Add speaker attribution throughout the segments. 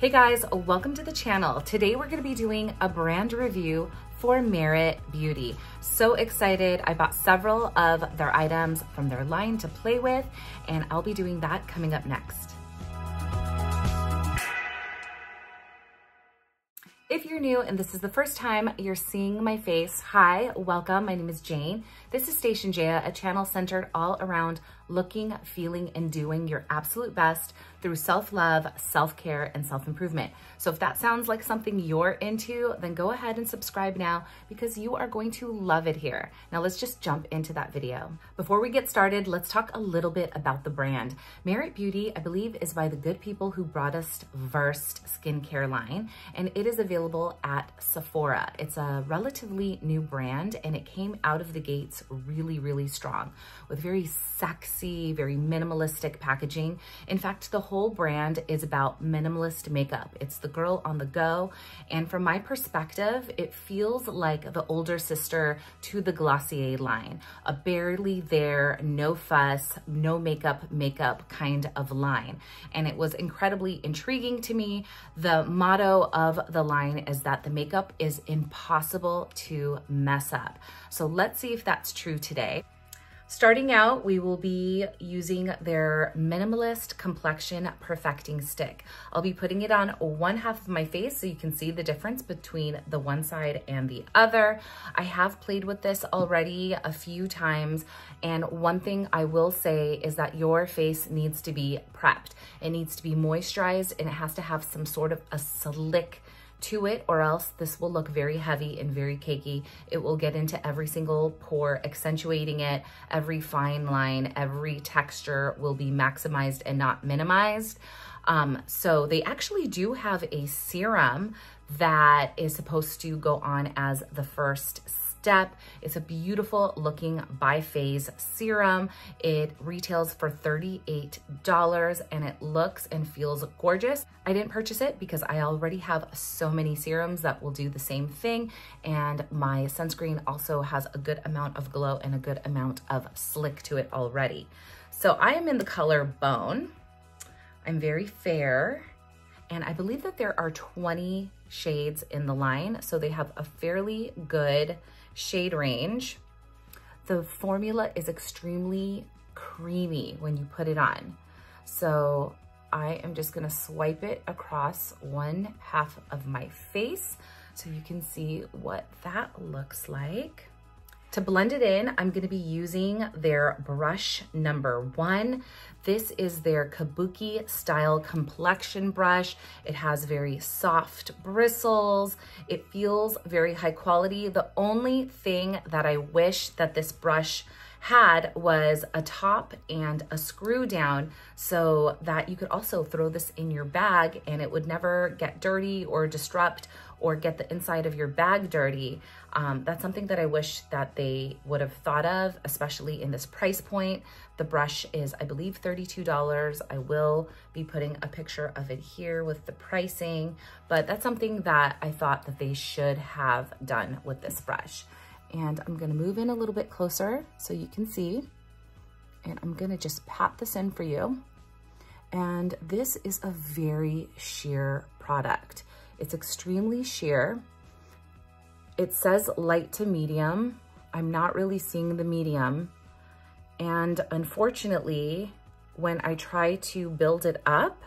Speaker 1: Hey guys, welcome to the channel. Today we're gonna be doing a brand review for Merit Beauty. So excited. I bought several of their items from their line to play with, and I'll be doing that coming up next. If you're new and this is the first time you're seeing my face, hi, welcome. My name is Jane. This is Station Jaya, a channel centered all around looking, feeling, and doing your absolute best through self-love, self-care, and self-improvement. So if that sounds like something you're into, then go ahead and subscribe now because you are going to love it here. Now let's just jump into that video. Before we get started, let's talk a little bit about the brand. Merit Beauty, I believe, is by the good people who brought us Versed skincare line, and it is available at Sephora. It's a relatively new brand, and it came out of the gates really strong with very sexy, very minimalistic packaging. In fact, the whole brand is about minimalist makeup. It's the girl on the go. And from my perspective, it feels like the older sister to the Glossier line, a barely there, no fuss, no makeup kind of line. And it was incredibly intriguing to me. The motto of the line is that the makeup is impossible to mess up. So let's see if that's true today. Starting out, we will be using their Minimalist Complexion Perfecting Stick. I'll be putting it on one half of my face so you can see the difference between the one side and the other. I have played with this already a few times, and one thing I will say is that your face needs to be prepped. It needs to be moisturized, and it has to have some sort of a slick to it, or else this will look very heavy and very cakey. It will get into every single pore, accentuating it. Every fine line, every texture will be maximized and not minimized. So they actually do have a serum that is supposed to go on as the first step. It's a beautiful looking biphase serum. It retails for $38 and it looks and feels gorgeous. I didn't purchase it because I already have so many serums that will do the same thing, and my sunscreen also has a good amount of glow and a good amount of slick to it already. So I am in the color Bone. I'm very fair, and I believe that there are 20 shades in the line, so they have a fairly good shade range. The formula is extremely creamy when you put it on. So I am just gonna swipe it across one half of my face so you can see what that looks like. To blend it in, I'm gonna be using their brush number 1. This is their Kabuki style complexion brush. It has very soft bristles. It feels very high quality. The only thing that I wish that this brush had was a top and a screw down so that you could also throw this in your bag and it would never get dirty or disrupt or get the inside of your bag dirty. That's something that I wish that they would have thought of, especially in this price point. The brush is, I believe, $32. I will be putting a picture of it here with the pricing, but that's something that I thought that they should have done with this brush. And I'm gonna move in a little bit closer so you can see, and I'm gonna just pat this in for you. And this is a very sheer product. It's extremely sheer. It says light to medium. I'm not really seeing the medium. And unfortunately, when I try to build it up,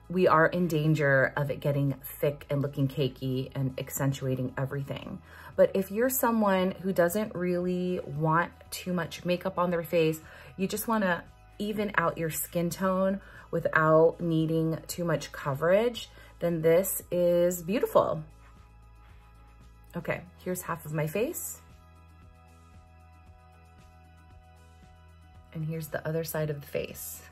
Speaker 1: we are in danger of it getting thick and looking cakey and accentuating everything. But if you're someone who doesn't really want too much makeup on their face, you just wanna even out your skin tone without needing too much coverage, then this is beautiful. Okay, here's half of my face. And here's the other side of the face.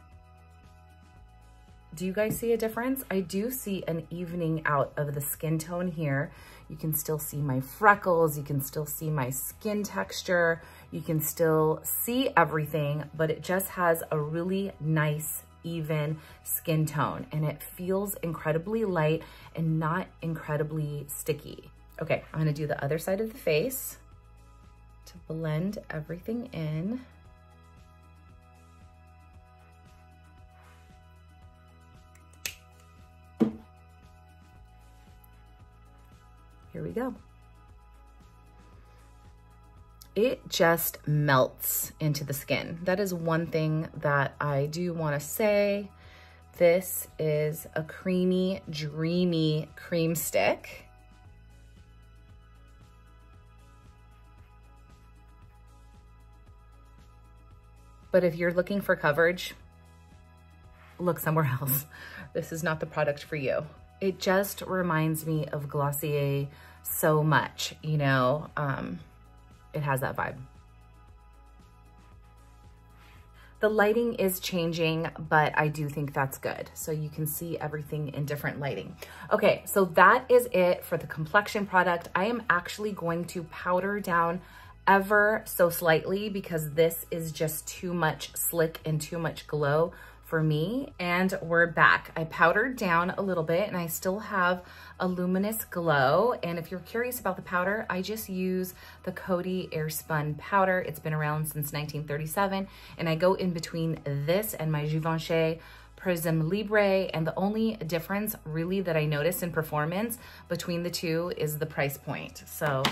Speaker 1: Do you guys see a difference? I do see an evening out of the skin tone here. You can still see my freckles, you can still see my skin texture, you can still see everything, but it just has a really nice, even skin tone, and it feels incredibly light and not incredibly sticky. Okay, I'm gonna do the other side of the face to blend everything in. Here we go. It just melts into the skin. That is one thing that I do want to say. This is a creamy, dreamy cream stick. But if you're looking for coverage, look somewhere else. This is not the product for you. It just reminds me of Glossier so much, you know, it has that vibe. The lighting is changing, but I do think that's good. So you can see everything in different lighting. Okay, so that is it for the complexion product. I am actually going to powder down ever so slightly because this is just too much slick and too much glow for me. And we're back. I powdered down a little bit and I still have a luminous glow. And if you're curious about the powder, I just use the Coty Airspun powder. It's been around since 1937. And I go in between this and my Givenchy Prism Libre. And the only difference really that I notice in performance between the two is the price point. So,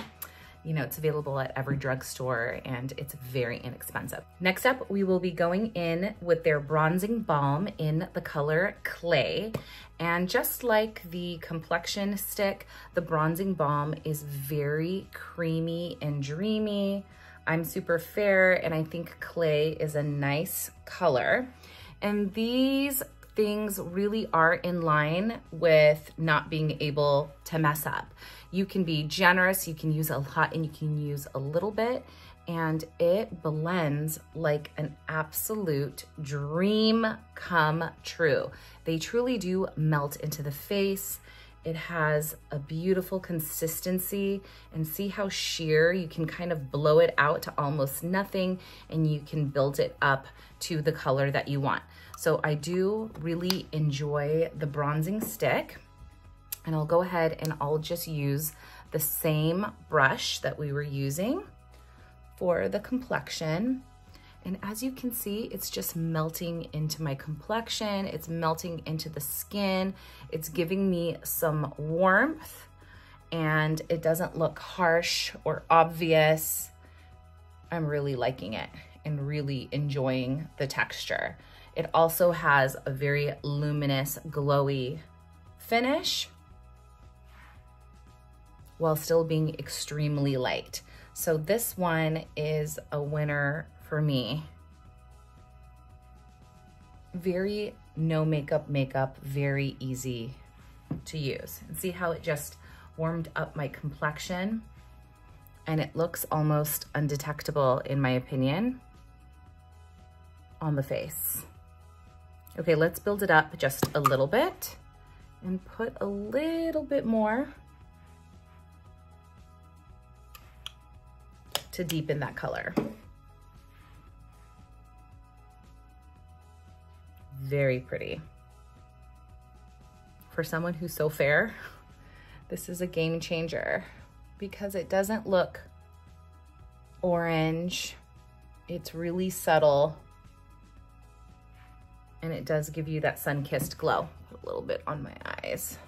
Speaker 1: you know, it's available at every drugstore and it's very inexpensive. Next up, we will be going in with their bronzing balm in the color Clay. And just like the complexion stick, the bronzing balm is very creamy and dreamy. I'm super fair and I think Clay is a nice color. And these things really are in line with not being able to mess up. You can be generous, you can use a lot and you can use a little bit, and it blends like an absolute dream come true. They truly do melt into the face. It has a beautiful consistency, and see how sheer, you can kind of blow it out to almost nothing and you can build it up to the color that you want. So I do really enjoy the bronzing stick, and I'll go ahead and I'll just use the same brush that we were using for the complexion. And as you can see, it's just melting into my complexion. It's melting into the skin. It's giving me some warmth and it doesn't look harsh or obvious. I'm really liking it and really enjoying the texture. It also has a very luminous, glowy finish while still being extremely light. So this one is a winner for me. Very no makeup, very easy to use. And see how it just warmed up my complexion, and it looks almost undetectable in my opinion on the face. Okay, let's build it up just a little bit and put a little bit more to deepen that color. Very pretty. For someone who's so fair, this is a game changer because it doesn't look orange. It's really subtle and it does give you that sun-kissed glow. Put a little bit on my eyes.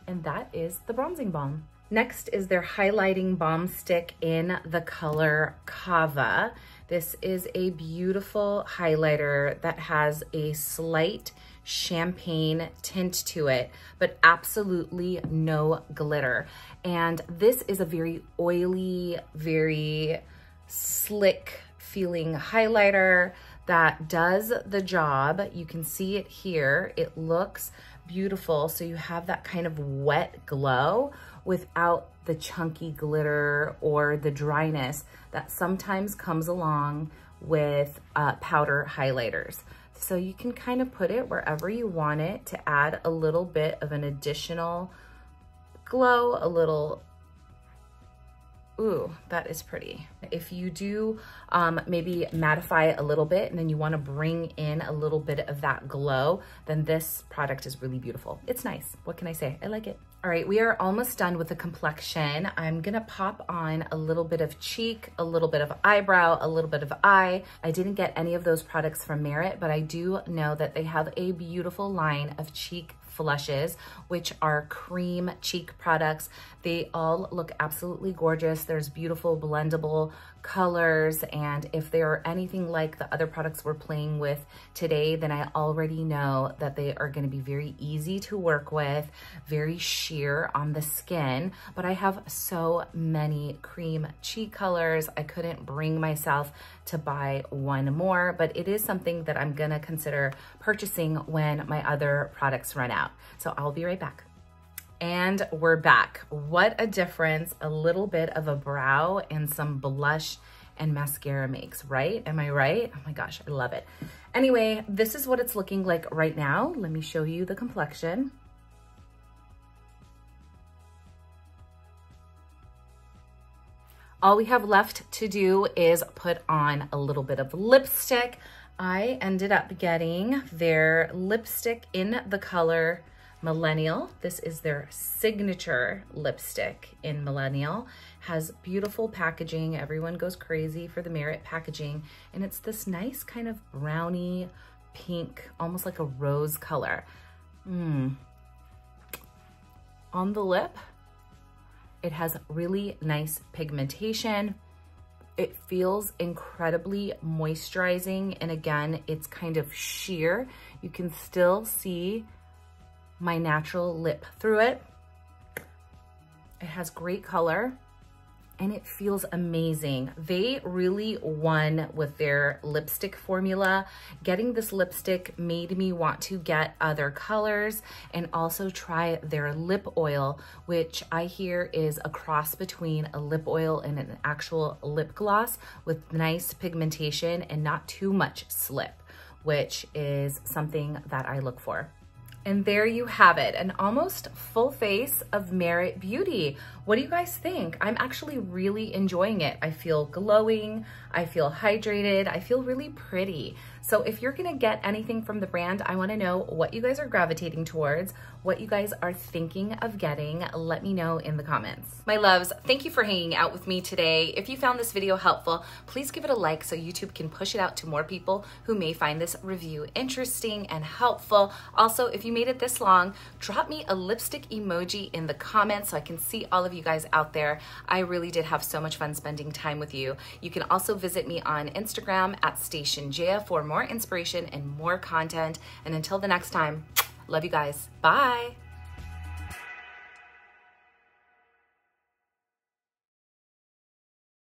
Speaker 1: And that is the bronzing balm. Next is their highlighting balm stick in the color Kava. This is a beautiful highlighter that has a slight champagne tint to it, but absolutely no glitter. And this is a very oily, very slick feeling highlighter that does the job. You can see it here. It looks beautiful. So you have that kind of wet glow without the chunky glitter or the dryness that sometimes comes along with powder highlighters. So you can kind of put it wherever you want it to add a little bit of an additional glow, a little, ooh, that is pretty. If you do maybe mattify it a little bit and then you want to bring in a little bit of that glow, then this product is really beautiful. It's nice. What can I say? I like it. All right, we are almost done with the complexion. I'm gonna pop on a little bit of cheek, a little bit of eyebrow, a little bit of eye. I didn't get any of those products from Merit, but I do know that they have a beautiful line of cheek Flushes, which are cream cheek products. They all look absolutely gorgeous. There's beautiful blendable colors, and if they are anything like the other products we're playing with today, then I already know that they are going to be very easy to work with, very sheer on the skin. But I have so many cream cheek colors, I couldn't bring myself to buy one more, but it is something that I'm gonna consider purchasing when my other products run out. So I'll be right back. And we're back. What a difference a little bit of a brow and some blush and mascara makes, right? Am I right? Oh my gosh, I love it. Anyway, this is what it's looking like right now. Let me show you the complexion. All we have left to do is put on a little bit of lipstick. I ended up getting their lipstick in the color Millennial. This is their signature lipstick in Millennial. Has beautiful packaging. Everyone goes crazy for the Merit packaging. And it's this nice kind of brownie pink, almost like a rose color. On the lip, it has really nice pigmentation. It feels incredibly moisturizing. And again, it's kind of sheer. You can still see my natural lip through it. It has great color and it feels amazing. They really won with their lipstick formula. Getting this lipstick made me want to get other colors and also try their lip oil, which I hear is a cross between a lip oil and an actual lip gloss with nice pigmentation and not too much slip, which is something that I look for. And there you have it, an almost full face of Merit Beauty. What do you guys think? I'm actually really enjoying it. I feel glowing, I feel hydrated, I feel really pretty. So if you're gonna get anything from the brand, I wanna know what you guys are gravitating towards, what you guys are thinking of getting. Let me know in the comments. My loves, thank you for hanging out with me today. If you found this video helpful, please give it a like so YouTube can push it out to more people who may find this review interesting and helpful. Also, if you made it this long, drop me a lipstick emoji in the comments so I can see all of you guys out there. I really did have so much fun spending time with you. You can also visit me on Instagram at Station Jaya for more inspiration and more content. And until the next time, love you guys. Bye.